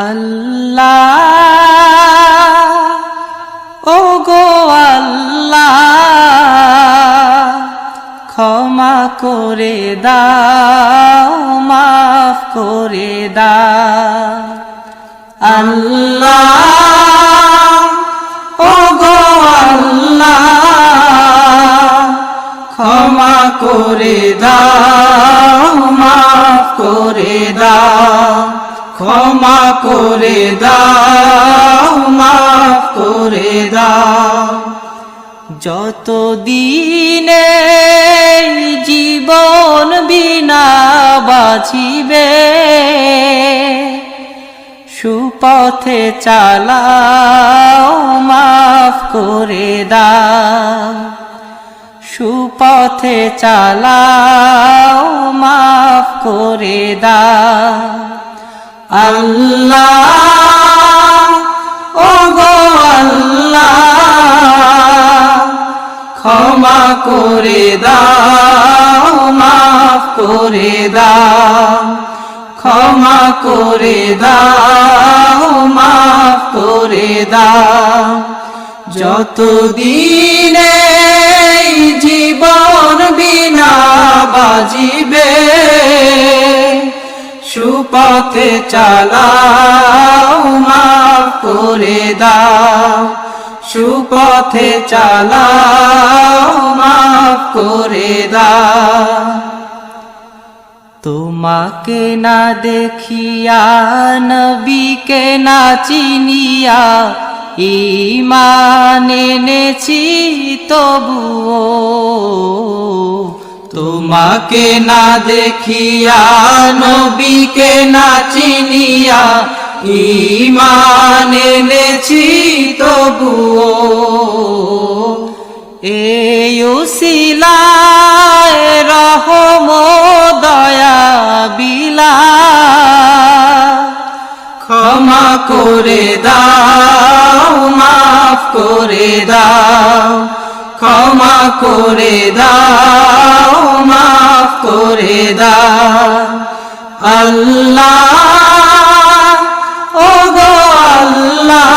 আল্লাহ ও গো আল্লাহ ক্ষমা করে দাও মাফ করে দাও আল্লাহ ও গো আল্লাহ ক্ষমা করে দাও মাফ করে দাও ক্ষমা করে দাও মাফ করে দাও যত দিনে জীবন বিনা বাঁচিবে সুপথে চালাও মাফ করে দাও সুপথে চালাও মাফ করে দাও আল্লাহ ও গো আল্লাহ ক্ষমা করে দাও মাফ করে দাও ক্ষমা করে দাও মাফ করে দাও যত দিনে জীবন বিনা বাজিবে সুপথে চালাও মাফ করে দাও সুপথে চালাও মাফ করে দাও তোমাকে না দেখিয়া নবীকে না চিনিয়া ঈমান এনেছি তবুও তোমাকে না দেখিয়া নবীকে না চিনিয়া ঈমান এনেছি তবুও এই উসিলায় রহম দয়া বিলা ক্ষমা করে দাও মাফ করে দাও ক্ষমা করে দাও মাফ করে দাও আল্লাহ ও গো আল্লাহ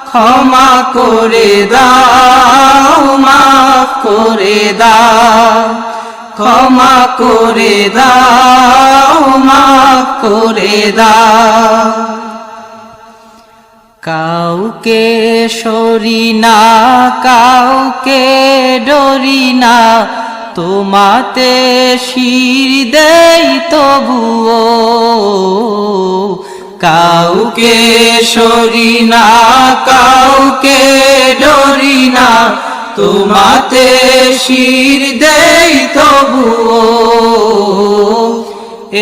ক্ষমা করে দাও মাফ করে দাও ক্ষমা করে দাও মাফ করে দাও কাউকে সরি না কাউকে ডরি না তোমাতে শির দেই তবুও কাউকে সরি না কাউকে ডরি না তোমাতে শির দেই তবুও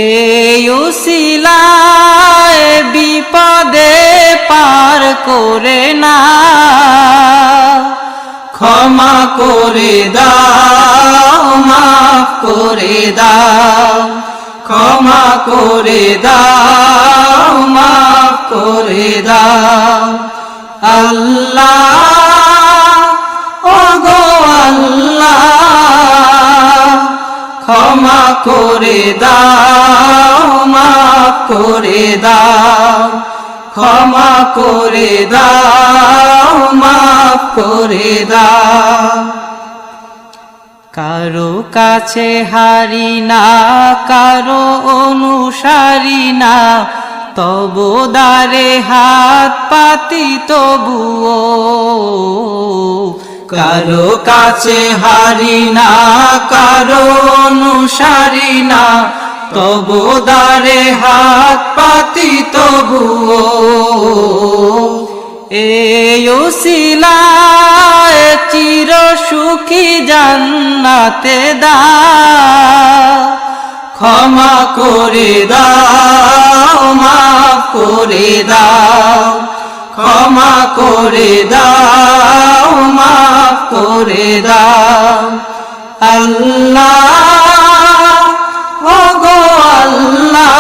এই উসিলায় বিপদে পার করে না ক্ষমা করে দাও মাফ করে দাও ক্ষমা করে দাও মাফ করে দাও আল্লাহ ও গো আল্লাহ ক্ষমা করে দাও মাফ করে দাও ক্ষমা করে দাও মাফ করে দাও কারো কাছে হারি না কারো অনুসারী না তবু দ্বারে হাত পাতি তবুও কারো কাছে হারি না কারো অনুসারী না তবু দ্বারে হাত পাতি তবুও এই উসিলায় চির সুখী জান্নাতে দাও ক্ষমা করে দাও মাফ করে দাও ক্ষমা করে দাও মাফ করে দাও আল্লাহ ও গো আল্লাহ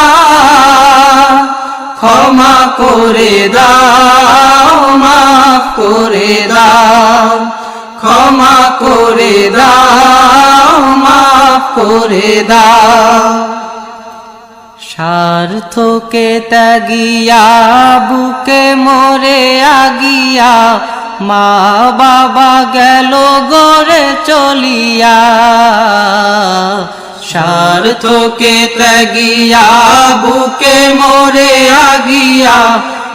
ক্ষমা করে দাও মাফ করে দাও ক্ষমা করে দাও মাফ করে দাও স্বার্থকে ত্যাগিয়া বুকে মরে আগিয়া মা বাবা গেল গড়ে চলিয়া স্বার্থকে ত্যাগিয়া বুকে মরে আগিয়া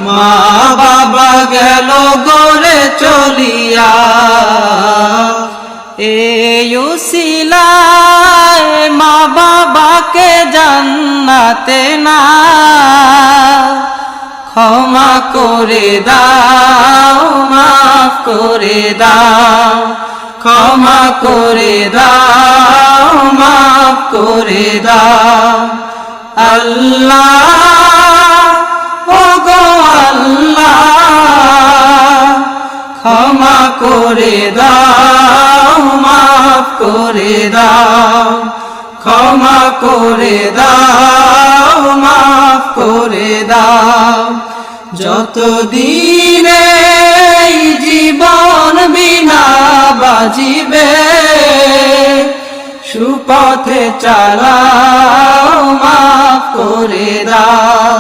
মা বাবা গেল গড়ে চলিয়া এই উসিলায় মা বাবাকে জান্নাতে না ক্ষমা করে দাও মাফ করে দাও ক্ষমা করে দাও মাফ করে দাও আল্লাহ ও গো আল্লাহ ক্ষমা করে দাও মাফ করে দাও ক্ষমা করে দাও মাফ করে দাও যতদিনে এই জীবন বিনা বাজিবে সুপথে চালাও মাফ করে দাও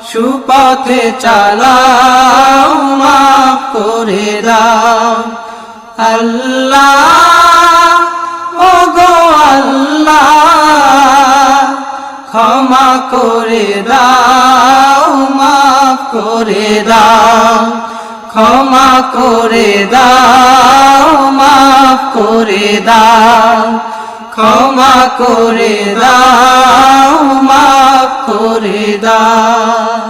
সুপথে চালাও মাফ করে দাও আল্লাহ ও গো আল্লাহ ক্ষমা করে দাও মাফ করে দাও ক্ষমা করে দাও মাফ করে দাও ক্ষমা করে দাও মাফ করে দাও